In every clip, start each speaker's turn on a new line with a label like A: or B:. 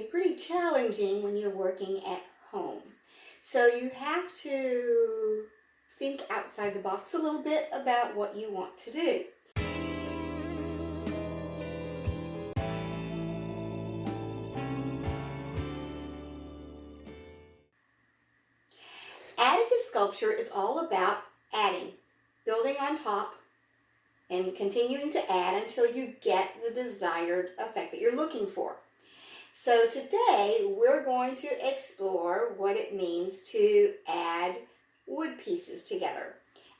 A: pretty challenging when you're working at home. So you have to think outside the box a little bit about what you want to do. Additive sculpture is all about adding, building on top, and continuing to add until you get the desired effect that you're looking for. So today we're going to explore what it means to add wood pieces together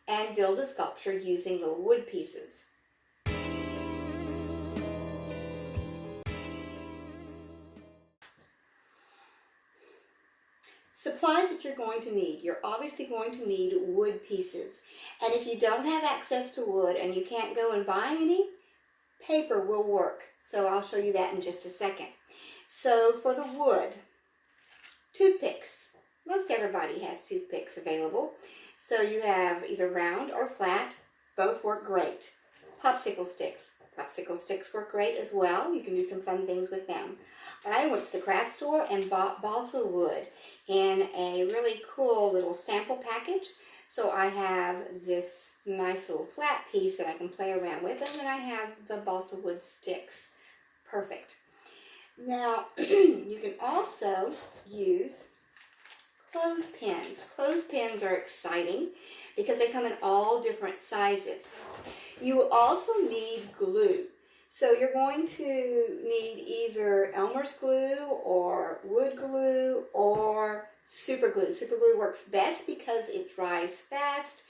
A: and build a sculpture using the wood pieces. Supplies that you're going to need. You're obviously going to need wood pieces. And if you don't have access to wood and you can't go and buy any, paper will work. So I'll show you that in just a second. So for the wood, toothpicks. Most everybody has toothpicks available. So you have either round or flat. Both work great. Popsicle sticks. Popsicle sticks work great as well. You can do some fun things with them. I went to the craft store and bought balsa wood in a really cool little sample package. So I have this nice little flat piece that I can play around with, and then I have the balsa wood sticks. Perfect. Now, you can also use clothespins. Clothespins are exciting because they come in all different sizes. You will also need glue. So you're going to need either Elmer's glue or wood glue or super glue. Super glue works best because it dries fast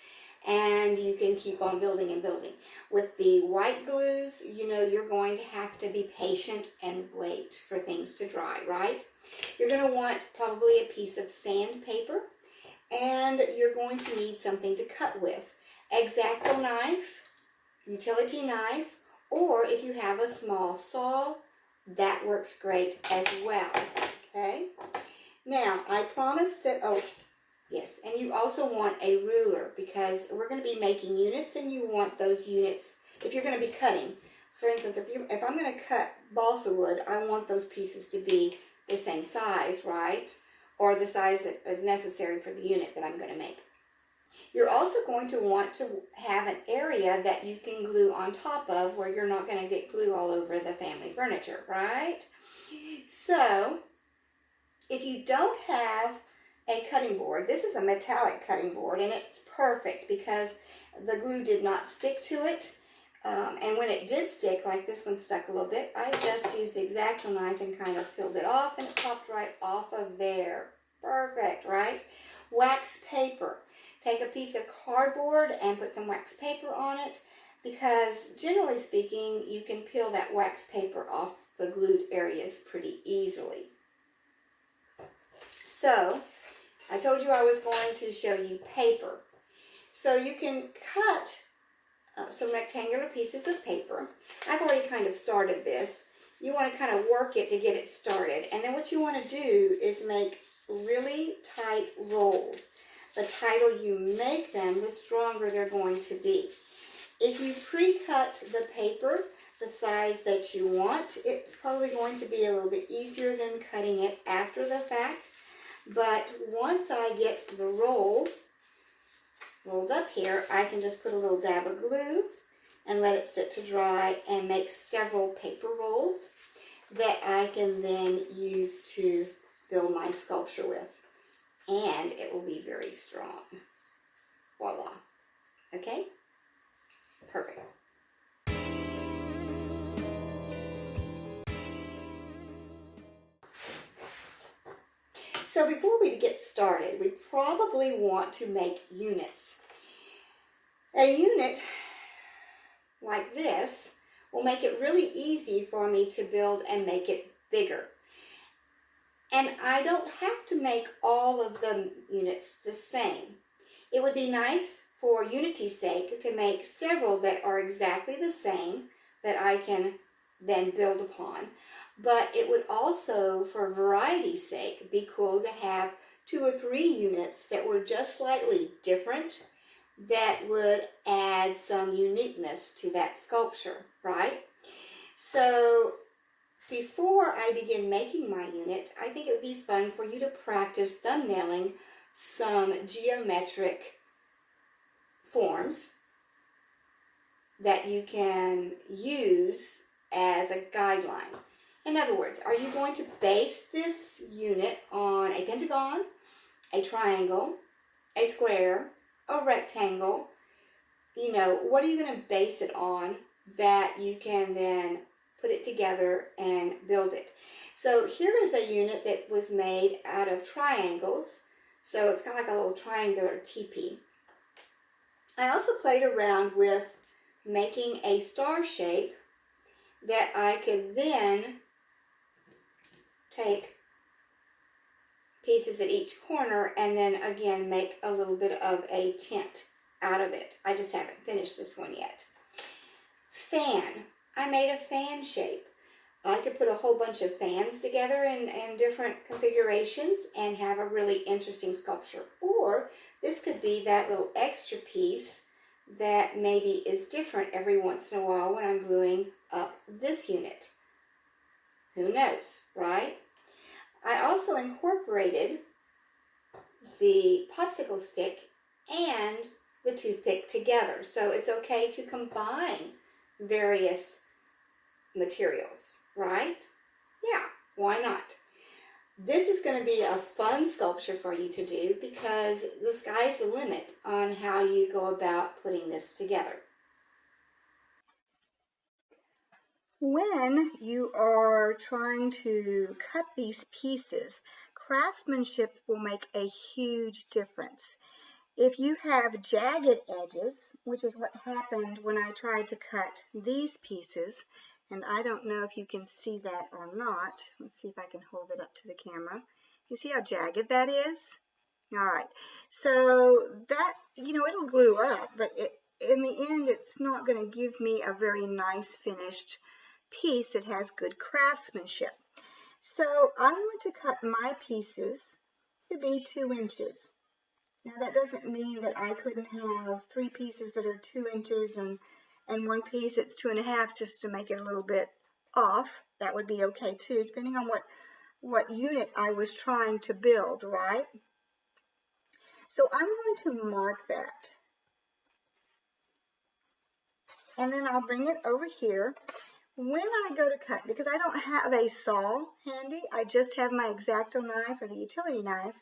A: and you can keep on building and building. With the white glues, you know, you're going to have to be patient and wait for things to dry, right? You're going to want probably a piece of sandpaper, and you're going to need something to cut with. X-Acto knife, utility knife, or if you have a small saw, that works great as well, okay? Now, I promised that, oh, yes, and you also want a ruler because we're going to be making units, and you want those units, if you're going to be cutting. For instance, if I'm going to cut balsa wood, I want those pieces to be the same size, right? Or the size that is necessary for the unit that I'm going to make. You're also going to want to have an area that you can glue on top of where you're not going to get glue all over the family furniture, right? So, if you don't have a cutting board, this is a metallic cutting board, and it's perfect because the glue did not stick to it. And when it did stick, like this one stuck a little bit, I just used the X-Acto knife and kind of peeled it off, and it popped right off of there. Perfect, right? Wax paper. Take a piece of cardboard and put some wax paper on it because, generally speaking, you can peel that wax paper off the glued areas pretty easily. So, I told you I was going to show you paper. So you can cut some rectangular pieces of paper. I've already kind of started this. You want to kind of work it to get it started. And then what you want to do is make really tight rolls. The tighter you make them, the stronger they're going to be. If you pre-cut the paper the size that you want, it's probably going to be a little bit easier than cutting it after the fact. But once I get the roll rolled up here, I can just put a little dab of glue and let it sit to dry and make several paper rolls that I can then use to build my sculpture with. And it will be very strong. Voila. Okay? Perfect. So before we get started, we probably want to make units. A unit like this will make it really easy for me to build and make it bigger. And I don't have to make all of the units the same. It would be nice for unity's sake to make several that are exactly the same that I can then build upon. But it would also, for variety's sake, be cool to have 2 or 3 units that were just slightly different that would add some uniqueness to that sculpture, right? So Before I begin making my unit, I think it would be fun for you to practice thumbnailing some geometric forms that you can use as a guideline. In other words, are you going to base this unit on a pentagon, a triangle, a square, a rectangle? You know, what are you going to base it on that you can then put it together and build it? So here is a unit that was made out of triangles. So it's kind of like a little triangular teepee. I also played around with making a star shape that I could then take pieces at each corner and then again make a little bit of a tent out of it. I just haven't finished this one yet. Fan. I made a fan shape. I could put a whole bunch of fans together in different configurations and have a really interesting sculpture. Or this could be that little extra piece that maybe is different every once in a while when I'm gluing up this unit. Who knows, right? I also incorporated the popsicle stick and the toothpick together. So it's okay to combine various materials, right? Yeah, why not? This is going to be a fun sculpture for you to do because the sky's the limit on how you go about putting this together. When you are trying to cut these pieces, craftsmanship will make a huge difference. If you have jagged edges, which is what happened when I tried to cut these pieces, and I don't know if you can see that or not. Let's see if I can hold it up to the camera. You see how jagged that is? All right. So that, you know, it'll glue up, but in the end, it's not going to give me a very nice finished piece that has good craftsmanship. So I want to cut my pieces to be 2 inches. Now that doesn't mean that I couldn't have 3 pieces that are 2 inches and 1 piece that's 2.5 just to make it a little bit off. That would be okay too, depending on what unit I was trying to build, right? So I'm going to mark that. And then I'll bring it over here. When I go to cut, because I don't have a saw handy, I just have my X-Acto knife or the utility knife.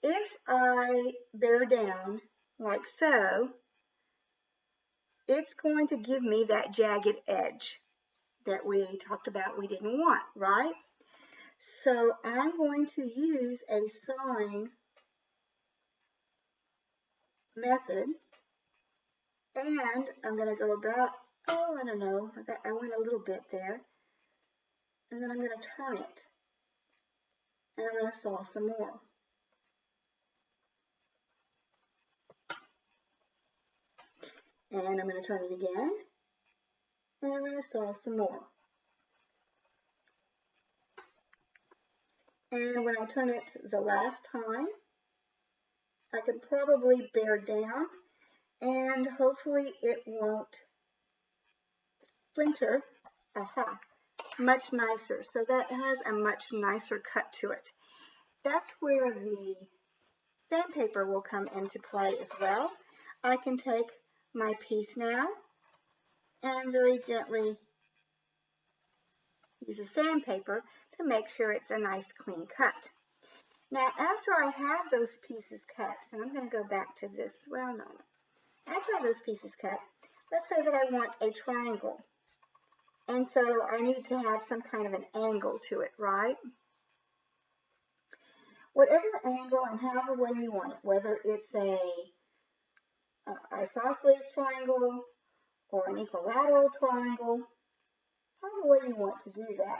A: If I bear down like so, it's going to give me that jagged edge that we talked about we didn't want, right? So I'm going to use a sawing method, and I'm going to go about, oh, I don't know, I went a little bit there, and then I'm going to turn it, and I'm going to saw some more. And I'm going to turn it again, and I'm going to saw some more. And when I turn it the last time, I can probably bear down, and hopefully it won't splinter. Aha, much nicer. So that has a much nicer cut to it. That's where the sandpaper will come into play as well. I can take my piece now and very gently use a sandpaper to make sure it's a nice clean cut. Now after I have those pieces cut, and I'm going to go back to this, well no, after I have those pieces cut, let's say that I want a triangle. And so I need to have some kind of an angle to it, right? Whatever angle and however way you want it, whether it's a isosceles triangle or an equilateral triangle, however way you want to do that,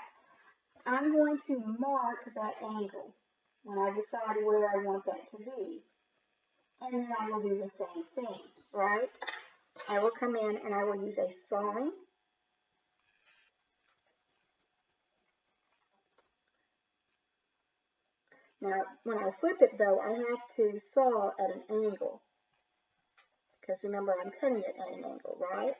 A: I'm going to mark that angle when I decide where I want that to be. And then I will do the same thing, right? I will come in and I will use a sawing. Now, when I flip it though, I have to saw at an angle. Because remember, I'm cutting it at an angle, right?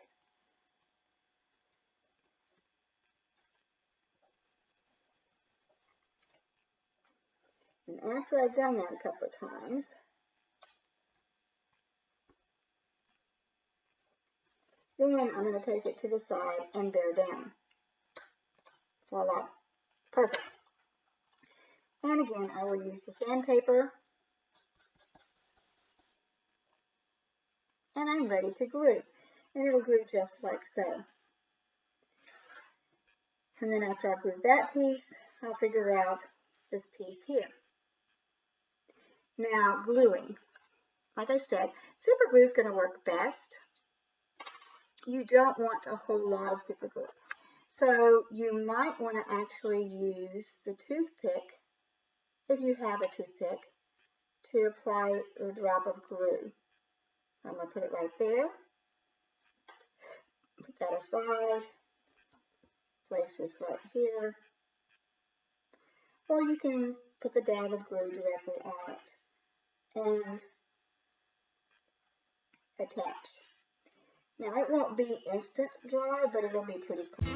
A: And after I've done that a couple of times, then I'm going to take it to the side and bear down. Voila. Perfect. And again, I will use the sandpaper. And I'm ready to glue. And it'll glue just like so. And then after I've glued that piece, I'll figure out this piece here. Now, gluing. Like I said, super glue is going to work best. You don't want a whole lot of super glue. So you might want to actually use the toothpick, if you have a toothpick, to apply a drop of glue. I'm going to put it right there. Put that aside. Place this right here. Or you can put the dab of glue directly on it and attach. Now it won't be instant dry, but it'll be pretty close.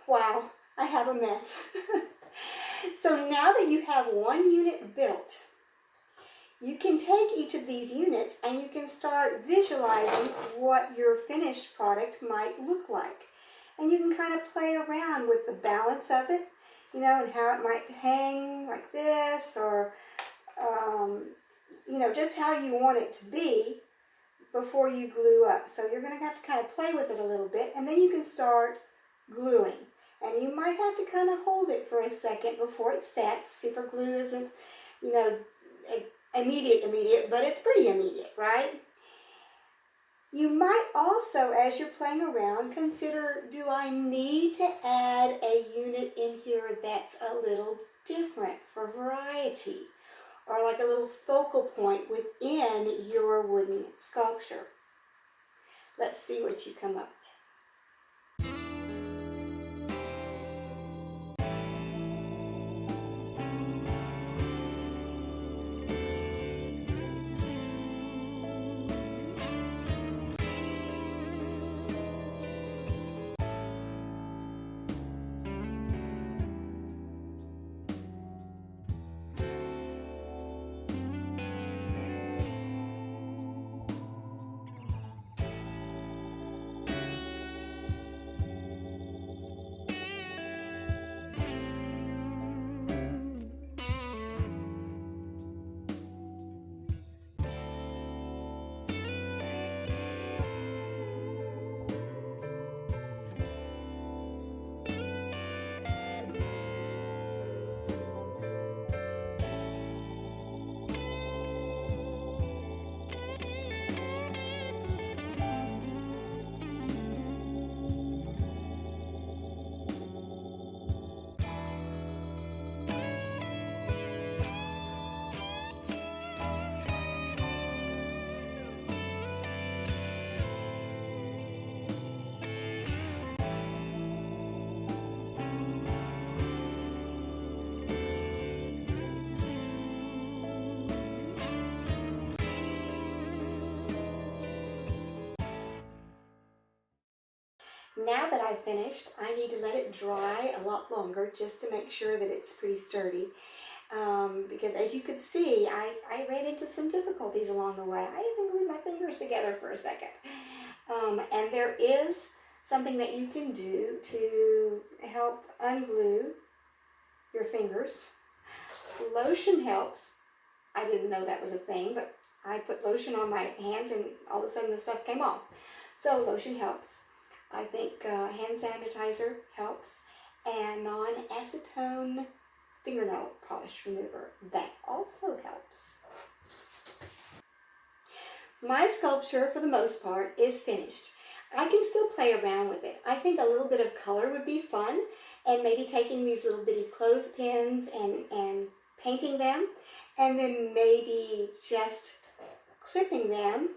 A: Wow, I have a mess. So now that you have one unit built, you can take each of these units and you can start visualizing what your finished product might look like. And you can kind of play around with the balance of it, you know, and how it might hang like this, or, you know, just how you want it to be before you glue up. So you're going to have to kind of play with it a little bit, and then you can start gluing. And you might have to kind of hold it for a second before it sets. Super glue isn't, you know, immediate, but it's pretty immediate, right? You might also, as you're playing around, consider, do I need to add a unit in here that's a little different for variety? Or like a little focal point within your wooden sculpture. Let's see what you come up with. Now that I've finished, I need to let it dry a lot longer just to make sure that it's pretty sturdy. Because as you could see, I ran into some difficulties along the way. I even glued my fingers together for a second. And there is something that you can do to help unglue your fingers. Lotion helps. I didn't know that was a thing, but I put lotion on my hands and all of a sudden the stuff came off. So lotion helps. I think hand sanitizer helps. And non-acetone fingernail polish remover, that also helps. My sculpture, for the most part, is finished. I can still play around with it. I think a little bit of color would be fun, and maybe taking these little bitty clothespins and painting them, and then maybe just clipping them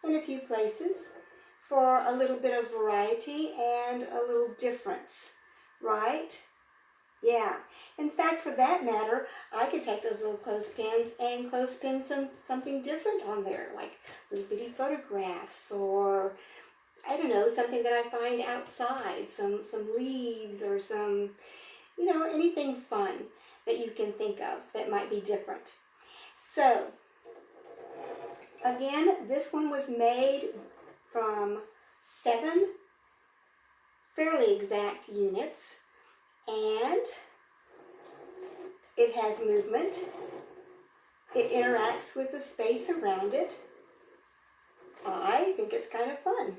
A: in a few places for a little bit of variety and a little difference, right? Yeah. In fact, for that matter, I could take those little clothespins and clothespin something different on there, like little bitty photographs, or I don't know, something that I find outside, some leaves or some, anything fun that you can think of that might be different. So, again, this one was made from 7 fairly exact units. And it has movement. It interacts with the space around it. I think it's kind of fun.